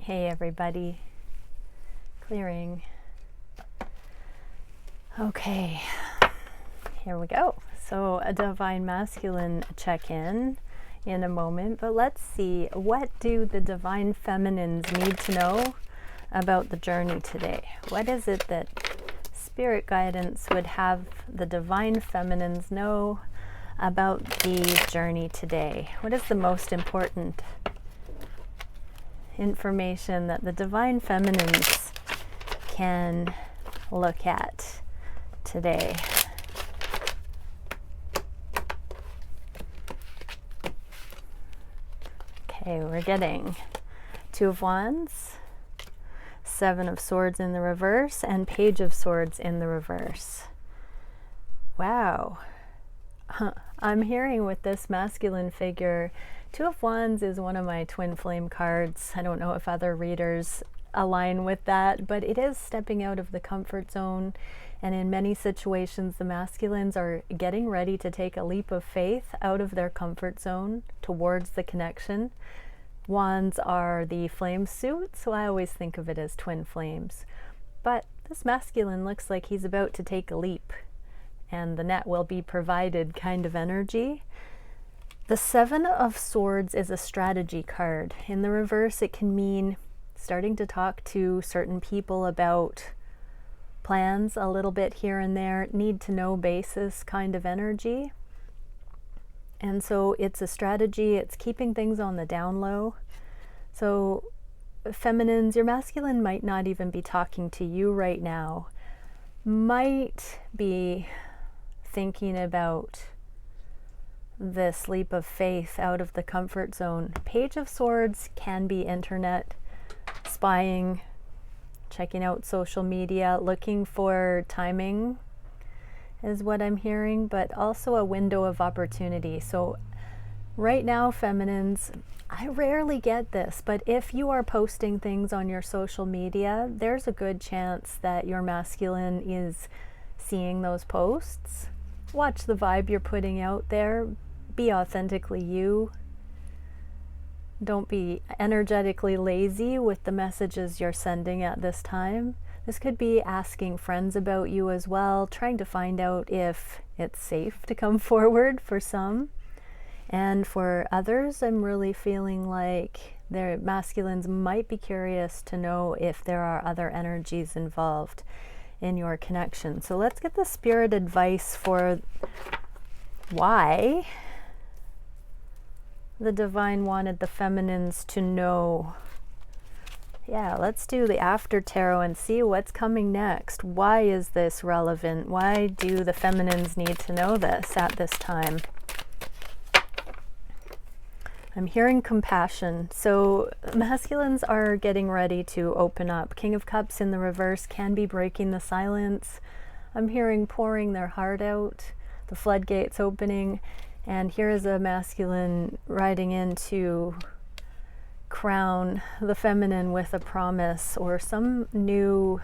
Hey everybody, clearing. Okay, here we go. So a divine masculine check-in in a moment, but let's see, what do the divine feminines need to know about the journey today? What is it that spirit guidance would have the divine feminines know about the journey today? What is the most important information that the divine feminines can look at today? Okay, we're getting Two of Wands, Seven of Swords in the reverse, and Page of Swords in the reverse. Wow. I'm hearing with this masculine figure, Two of Wands is one of my twin flame cards. I don't know if other readers align with that, but it is stepping out of the comfort zone. And in many situations, the masculines are getting ready to take a leap of faith out of their comfort zone towards the connection. Wands are the flame suit, so I always think of it as twin flames. But this masculine looks like he's about to take a leap, and the net will be provided kind of energy. The Seven of Swords is a strategy card. In the reverse, it can mean starting to talk to certain people about plans a little bit here and there, need to know basis kind of energy. And so it's a strategy, it's keeping things on the down low. So feminines, your masculine might not even be talking to you right now, might be thinking about this leap of faith out of the comfort zone. Page of Swords can be internet spying, checking out social media, looking for timing is what I'm hearing, but also a window of opportunity. So right now, feminines, I rarely get this, but if you are posting things on your social media, there's a good chance that your masculine is seeing those posts. Watch the vibe you're putting out there. Be authentically you. Don't be energetically lazy with the messages you're sending at this time. This could be asking friends about you as well, trying to find out if it's safe to come forward for some. And for others, I'm really feeling like their masculines might be curious to know if there are other energies involved in your connection. So let's get the spirit advice for why the divine wanted the feminines to know. Yeah, let's do the after tarot and see what's coming next. Why is this relevant? Why do the feminines need to know this at this time? I'm hearing compassion. So masculines are getting ready to open up. King of Cups in the reverse can be breaking the silence. I'm hearing pouring their heart out, the floodgates opening. And here is a masculine riding in to crown the feminine with a promise or some new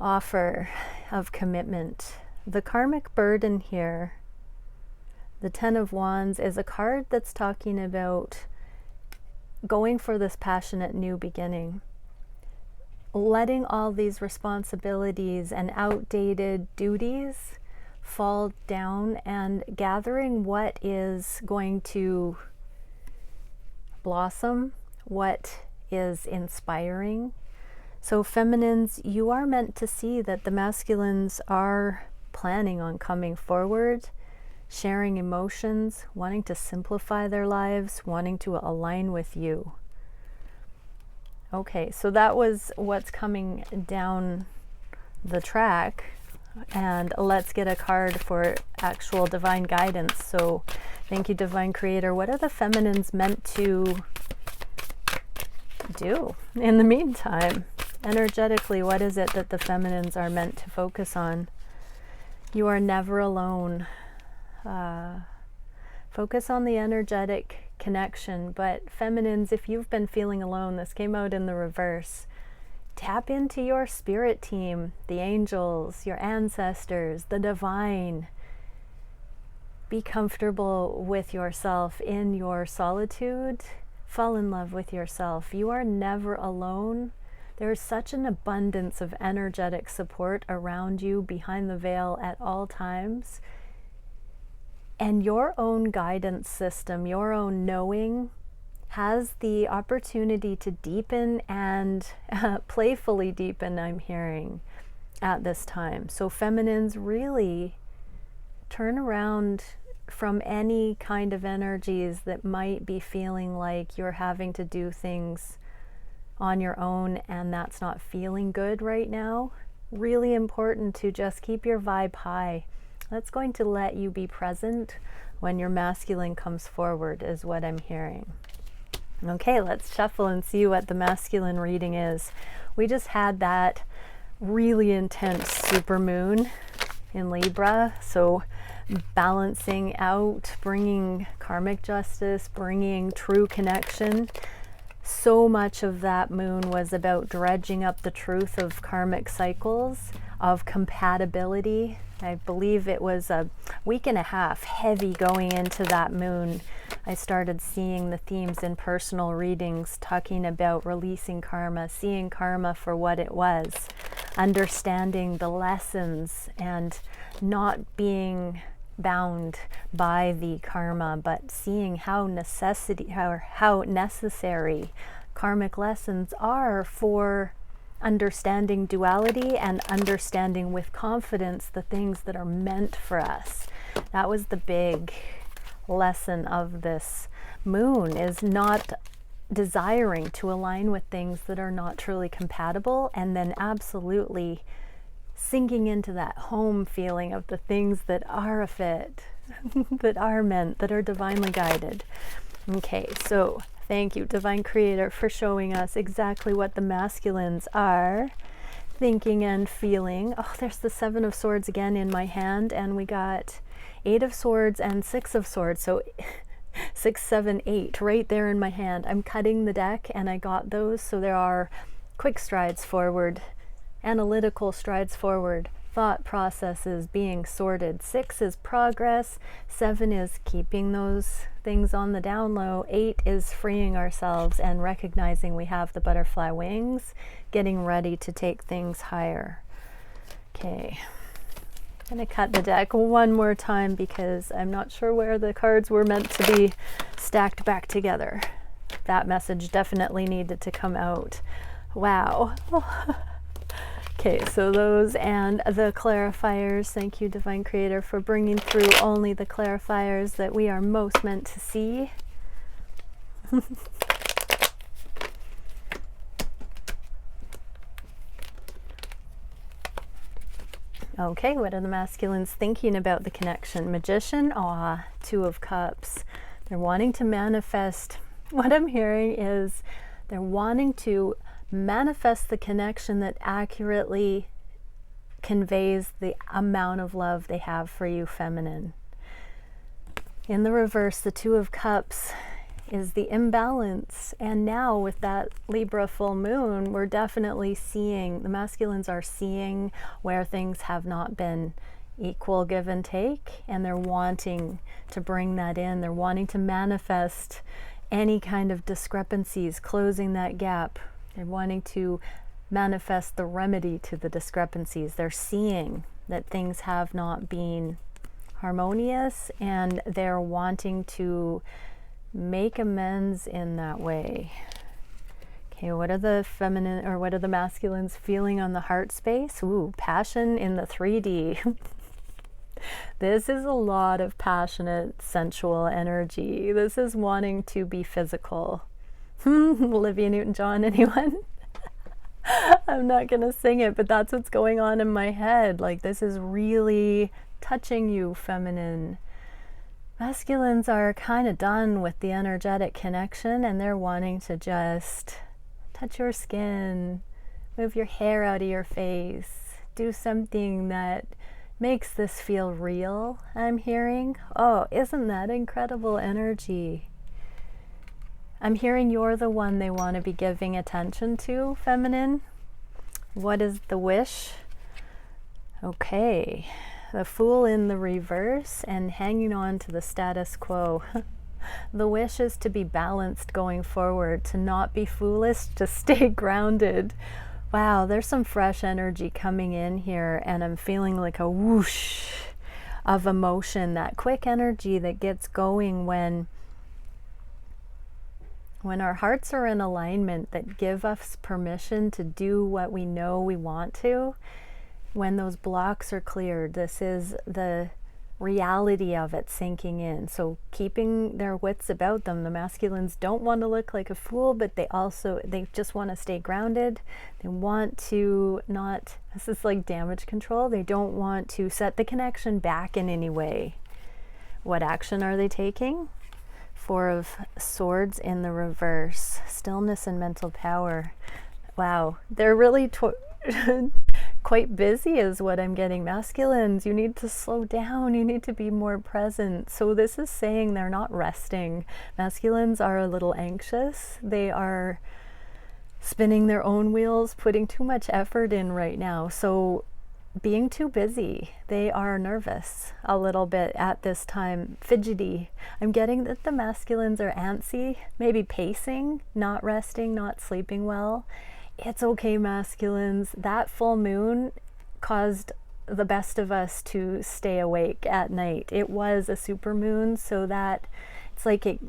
offer of commitment. The karmic burden here, the Ten of Wands, is a card that's talking about going for this passionate new beginning, letting all these responsibilities and outdated duties fall down and gathering what is going to blossom, what is inspiring. So feminines, you are meant to see that the masculines are planning on coming forward, sharing emotions, wanting to simplify their lives, wanting to align with you. Okay, so that was what's coming down the track. And let's get a card for actual divine guidance. So thank you, Divine Creator. What are the feminines meant to do in the meantime? Energetically, what is it that the feminines are meant to focus on? You are never alone. Focus on the energetic connection. But feminines, if you've been feeling alone, this came out in the reverse. Tap into your spirit team, the angels, your ancestors, the divine. Be comfortable with yourself in your solitude. fall in love with yourself. You are never alone. There's such an abundance of energetic support around you behind the veil at all times. And your own guidance system, your own knowing, has the opportunity to deepen and playfully deepen, I'm hearing, at this time. So feminines, really turn around from any kind of energies that might be feeling like you're having to do things on your own and that's not feeling good right now. Really important to just keep your vibe high. That's going to let you be present when your masculine comes forward, is what I'm hearing. Okay, let's shuffle and see what the masculine reading is. We just had that really intense supermoon in Libra, so balancing out, bringing karmic justice, bringing true connection. So much of that moon was about dredging up the truth of karmic cycles, of compatibility. I believe it was a week and a half heavy going into that moon. I started seeing the themes in personal readings talking about releasing karma, seeing karma for what it was, understanding the lessons and not being bound by the karma, but seeing how necessary karmic lessons are for understanding duality and understanding with confidence the things that are meant for us. That was the big lesson of this moon, is not desiring to align with things that are not truly compatible, and then absolutely sinking into that home feeling of the things that are a fit, that are meant, that are divinely guided. Okay, so thank you, Divine Creator, for showing us exactly what the masculines are thinking and feeling. Oh, there's the 7 of Swords again in my hand, and we got 8 of Swords and 6 of Swords. So 6, 7, 8 right there in my hand. I'm cutting the deck and I got those. So there are quick strides forward, analytical strides forward, thought processes being sorted. 6 is progress. 7 is keeping those things on the down low. 8 is freeing ourselves and recognizing we have the butterfly wings, getting ready to take things higher. Okay, I'm going to cut the deck one more time because I'm not sure where the cards were meant to be stacked back together. That message definitely needed to come out. Wow. Okay, so those and the clarifiers. Thank you, Divine Creator, for bringing through only the clarifiers that we are most meant to see. Okay, what are the masculines thinking about the connection? Magician, 2 of Cups. They're wanting to manifest. What I'm hearing is they're wanting to manifest the connection that accurately conveys the amount of love they have for you, feminine. In the reverse, the 2 of Cups is the imbalance. And now with that Libra full moon, we're definitely seeing, the masculines are seeing where things have not been equal give and take, and they're wanting to bring that in. They're wanting to manifest any kind of discrepancies, closing that gap. They're wanting to manifest the remedy to the discrepancies. They're seeing that things have not been harmonious, and they're wanting to make amends in that way. Okay, what are the feminine, or what are the masculines feeling on the heart space? Ooh, passion in the 3D. This is a lot of passionate, sensual energy. This is wanting to be physical. Olivia Newton-John, anyone? I'm not gonna sing it, but that's what's going on in my head. Like, this is really touching you, feminine. Masculines are kind of done with the energetic connection, and they're wanting to just touch your skin, move your hair out of your face, do something that makes this feel real, I'm hearing. Oh, isn't that incredible energy? I'm hearing you're the one they want to be giving attention to, feminine. What is the wish? Okay, the Fool in the reverse and hanging on to the status quo. The wish is to be balanced going forward, to not be foolish, to stay grounded. Wow, there's some fresh energy coming in here, and I'm feeling like a whoosh of emotion, that quick energy that gets going when our hearts are in alignment, that give us permission to do what we know we want to. When those blocks are cleared, this is the reality of it sinking in. So keeping their wits about them. The masculines don't want to look like a fool, but they just want to stay grounded. They want to not, this is like damage control. They don't want to set the connection back in any way. What action are they taking? Four of Swords in the reverse. Stillness and mental power. Wow, they're really quite busy is what I'm getting. Masculines, you need to slow down. You need to be more present. So this is saying they're not resting. Masculines are a little anxious. They are spinning their own wheels, putting too much effort in right now. So being too busy. They are nervous a little bit at this time, fidgety. I'm getting that the masculines are antsy, maybe pacing, not resting, not sleeping well. It's okay, masculines. That full moon caused the best of us to stay awake at night. It was a super moon, so that it's like it,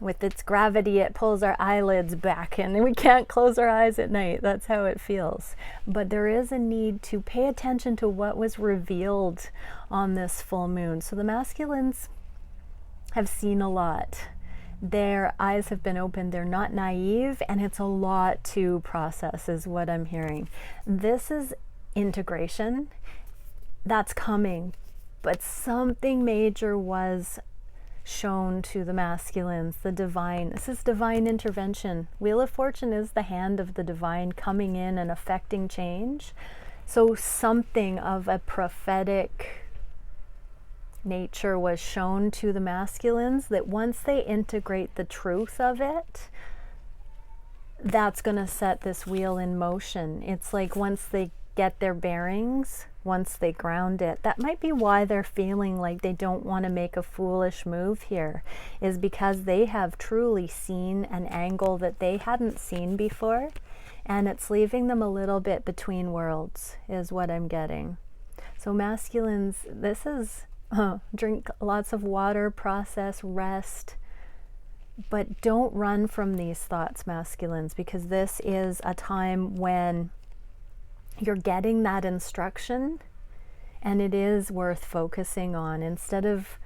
with its gravity, it pulls our eyelids back and we can't close our eyes at night. That's how it feels. But there is a need to pay attention to what was revealed on this full moon. So the masculines have seen a lot. Their eyes have been opened. They're not naive, and it's a lot to process is what I'm hearing. This is integration. That's coming, but something major was shown to the masculines, the divine. This is divine intervention. Wheel of Fortune is the hand of the divine coming in and affecting change. So something of a prophetic nature was shown to the masculines, that once they integrate the truth of it, that's going to set this wheel in motion. It's like once they get their bearings, once they ground it, that might be why they're feeling like they don't want to make a foolish move here, is because they have truly seen an angle that they hadn't seen before, and it's leaving them a little bit between worlds is what I'm getting. So masculines, this is drink lots of water, process, rest, but don't run from these thoughts, masculines, because this is a time when you're getting that instruction, and it is worth focusing on. Instead of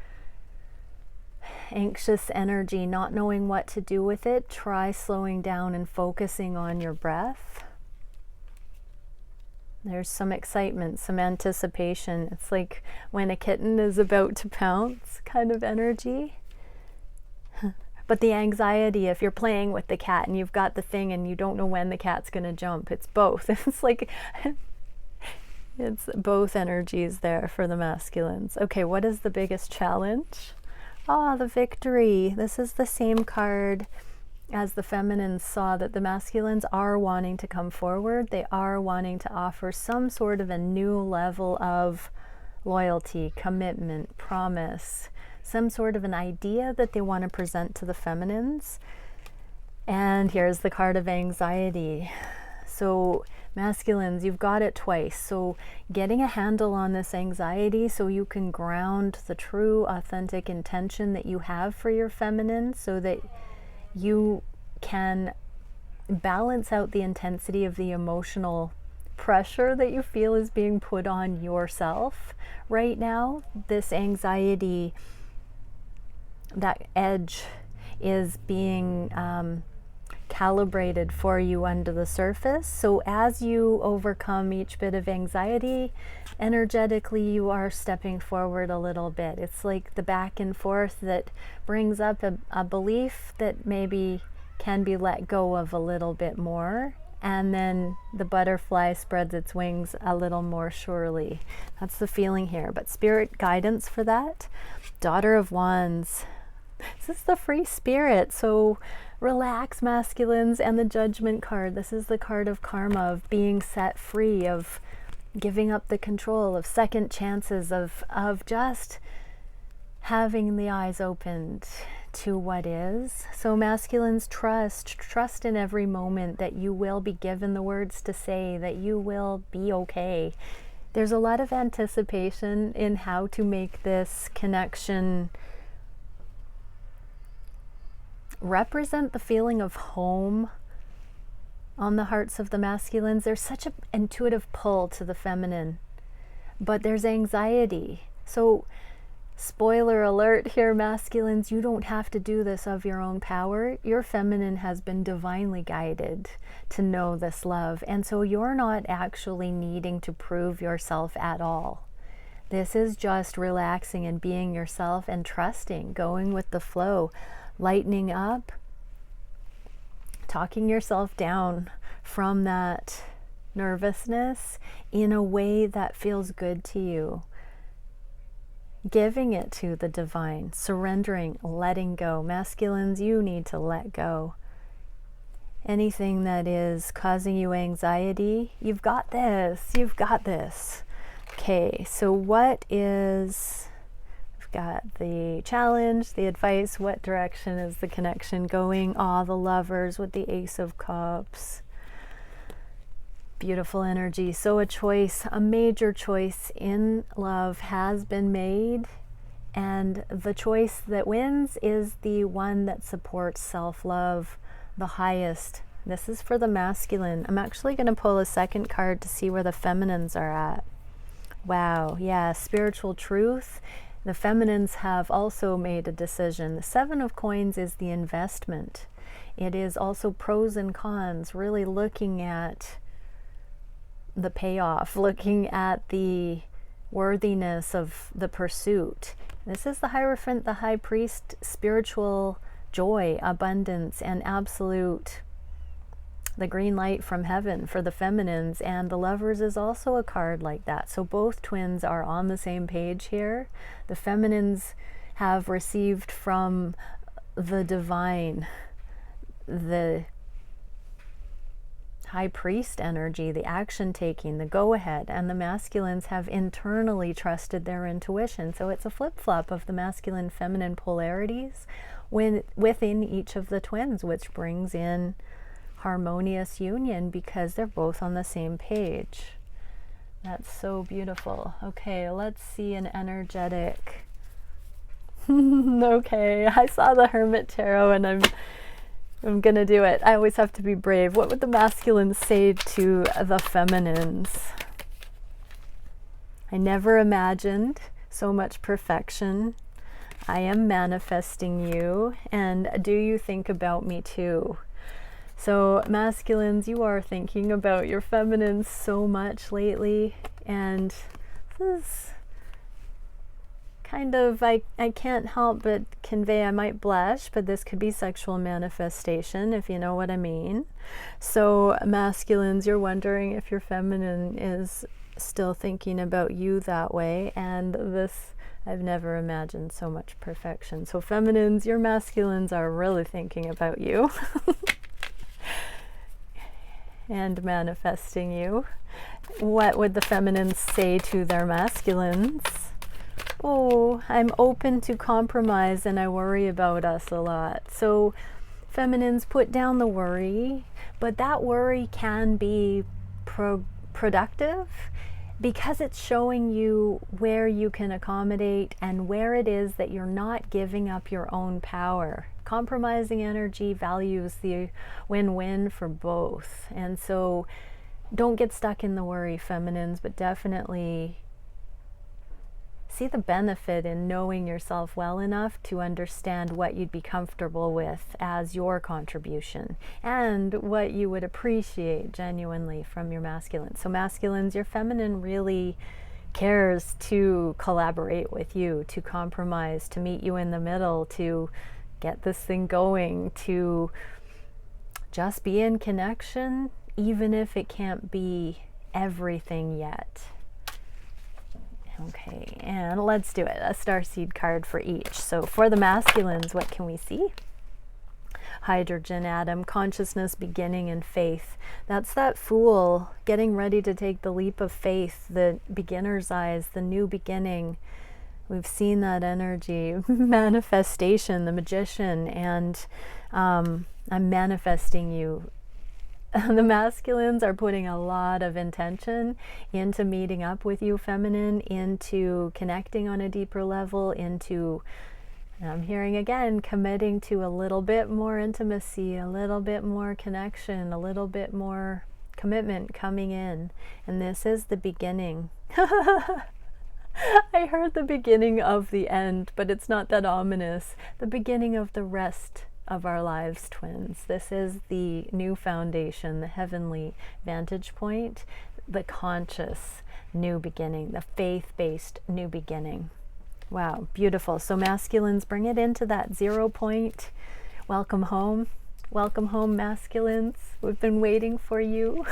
anxious energy, not knowing what to do with it, try slowing down and focusing on your breath. There's some excitement, some anticipation. It's like when a kitten is about to pounce kind of energy. But the anxiety, if you're playing with the cat and you've got the thing and you don't know when the cat's going to jump, it's both. It's like, it's both energies there for the masculines. Okay, what is the biggest challenge? The victory. This is the same card as the feminines saw, that the masculines are wanting to come forward. They are wanting to offer some sort of a new level of loyalty, commitment, promise, some sort of an idea that they want to present to the feminines. And here's the card of anxiety. So masculines, you've got it twice. So getting a handle on this anxiety so you can ground the true, authentic intention that you have for your feminine, so that you can balance out the intensity of the emotional pressure that you feel is being put on yourself right now. This anxiety, that edge is being calibrated for you under the surface. So as you overcome each bit of anxiety, energetically you are stepping forward a little bit. It's like the back and forth that brings up a belief that maybe can be let go of a little bit more, and then the butterfly spreads its wings a little more surely. That's the feeling here. But spirit guidance for that, Daughter of Wands. This is the free spirit, so relax, masculines. And the Judgment card, this is the card of karma, of being set free, of giving up the control, of second chances, of just having the eyes opened to what is. So masculines, trust in every moment that you will be given the words to say, that you will be okay. There's a lot of anticipation in how to make this connection represent the feeling of home on the hearts of the masculines. There's such an intuitive pull to the feminine, but there's anxiety. So spoiler alert here, masculines, you don't have to do this of your own power. Your feminine has been divinely guided to know this love, and so you're not actually needing to prove yourself at all. This is just relaxing and being yourself and trusting, going with the flow, lightening up, talking yourself down from that nervousness in a way that feels good to you. Giving it to the divine, surrendering, letting go. Masculines, you need to let go. Anything that is causing you anxiety, you've got this, you've got this. Okay, so what is, we've got the challenge, the advice, what direction is the connection going? The Lovers with the Ace of Cups. Beautiful energy. So a choice, a major choice in love has been made, and the choice that wins is the one that supports self-love the highest. This is for the masculine. I'm actually going to pull a second card to see where the feminines are at. Wow, yeah, spiritual truth. The feminines have also made a decision. The Seven of Coins is the investment. It is also pros and cons, really looking at the payoff, looking at the worthiness of the pursuit. This is the Hierophant, the High Priest, spiritual joy, abundance, and absolute, the green light from heaven for the feminines. And the Lovers is also a card like that. So both twins are on the same page here. The feminines have received from the divine the High Priest energy, the action taking, the go ahead, and the masculines have internally trusted their intuition. So it's a flip-flop of the masculine feminine polarities within each of the twins, which brings in harmonious union because they're both on the same page. That's so beautiful. Okay, let's see an energetic. Okay, I saw the Hermit Tarot and I'm gonna do it. I always have to be brave. What would the masculines say to the feminines? I never imagined so much perfection. I am manifesting you, and do you think about me too? So masculines, you are thinking about your feminines so much lately, and this is kind of, I can't help but convey, I might blush, but this could be sexual manifestation, if you know what I mean. So masculines, you're wondering if your feminine is still thinking about you that way, and this, I've never imagined so much perfection. So feminines, your masculines are really thinking about you and manifesting you. What would the feminines say to their masculines? Oh, I'm open to compromise and I worry about us a lot. So feminines, put down the worry, but that worry can be productive because it's showing you where you can accommodate and where it is that you're not giving up your own power. Compromising energy values the win-win for both. And so don't get stuck in the worry, feminines, but definitely see the benefit in knowing yourself well enough to understand what you'd be comfortable with as your contribution and what you would appreciate genuinely from your masculine. So masculines, your feminine really cares to collaborate with you, to compromise, to meet you in the middle, to get this thing going, to just be in connection, even if it can't be everything yet. Okay, and let's do it. A starseed card for each. So for the masculines, what can we see? Hydrogen atom, consciousness, beginning, and faith. That's that Fool getting ready to take the leap of faith, the beginner's eyes, the new beginning, We've seen that energy, manifestation, the magician, and I'm manifesting you. The masculines are putting a lot of intention into meeting up with you, feminine, into connecting on a deeper level, into, I'm hearing again, committing to a little bit more intimacy, a little bit more connection, a little bit more commitment coming in. And this is the beginning. I heard the beginning of the end, but it's not that ominous. The beginning of the rest of our lives, twins. This is the new foundation, the heavenly vantage point, the conscious new beginning, the faith-based new beginning. Wow, beautiful. So masculines, bring it into that 0 point. Welcome home. Welcome home, masculines. We've been waiting for you.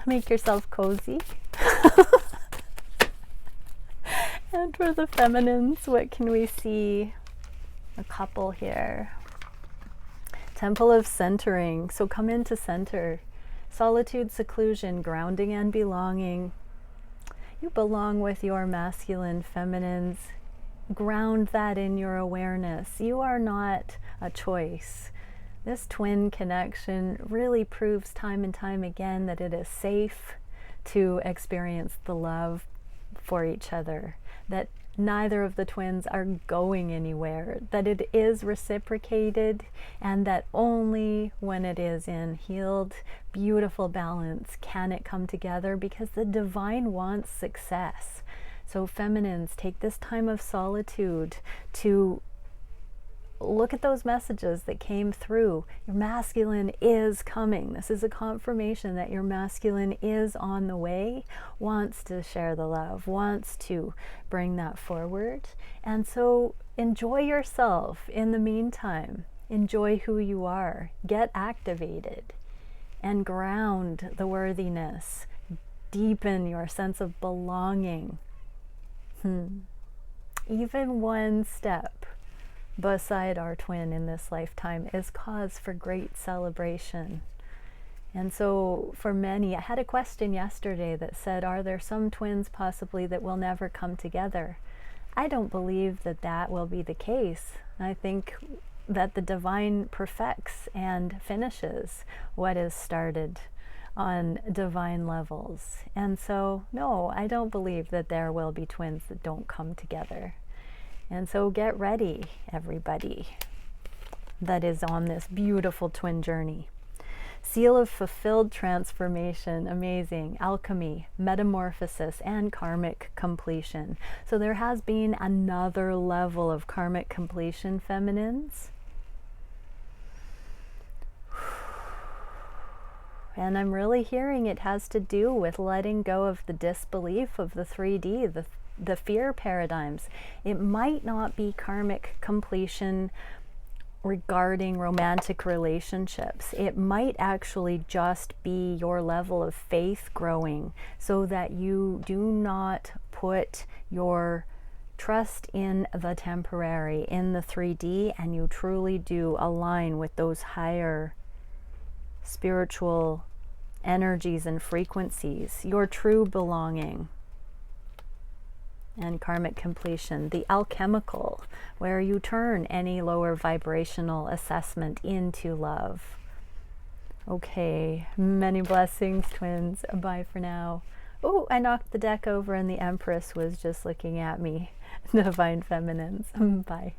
Make yourself cozy. And for the feminines, what can we see? A couple here. Temple of centering. So come into center. Solitude, seclusion, grounding and belonging. You belong with your masculine feminines. Ground that in your awareness. You are not a choice. This twin connection really proves time and time again that it is safe to experience the love for each other, that neither of the twins are going anywhere, that it is reciprocated, and that only when it is in healed, beautiful balance can it come together, because the divine wants success. So feminines, take this time of solitude to look at those messages that came through. Your masculine is coming. This is a confirmation that your masculine is on the way, wants to share the love, wants to bring that forward. And so enjoy yourself in the meantime. Enjoy who you are. Get activated and ground the worthiness. Deepen your sense of belonging. Even one step beside our twin in this lifetime is cause for great celebration. And so for many, I had a question yesterday that said, are there some twins possibly that will never come together? I don't believe that that will be the case. I think that the divine perfects and finishes what is started on divine levels. And so, no, I don't believe that there will be twins that don't come together. And so get ready, everybody, that is on this beautiful twin journey. Seal of fulfilled transformation, amazing, alchemy, metamorphosis, and karmic completion. So there has been another level of karmic completion, feminines. And I'm really hearing it has to do with letting go of the disbelief of the 3D, the fear paradigms. It might not be karmic completion regarding romantic relationships. It might actually just be your level of faith growing, so that you do not put your trust in the temporary, in the 3D, and you truly do align with those higher spiritual energies and frequencies, your true belonging. And karmic completion, the alchemical, where you turn any lower vibrational assessment into love. Okay, many blessings, twins. Bye for now. Oh, I knocked the deck over and the Empress was just looking at me. Divine feminines. Bye.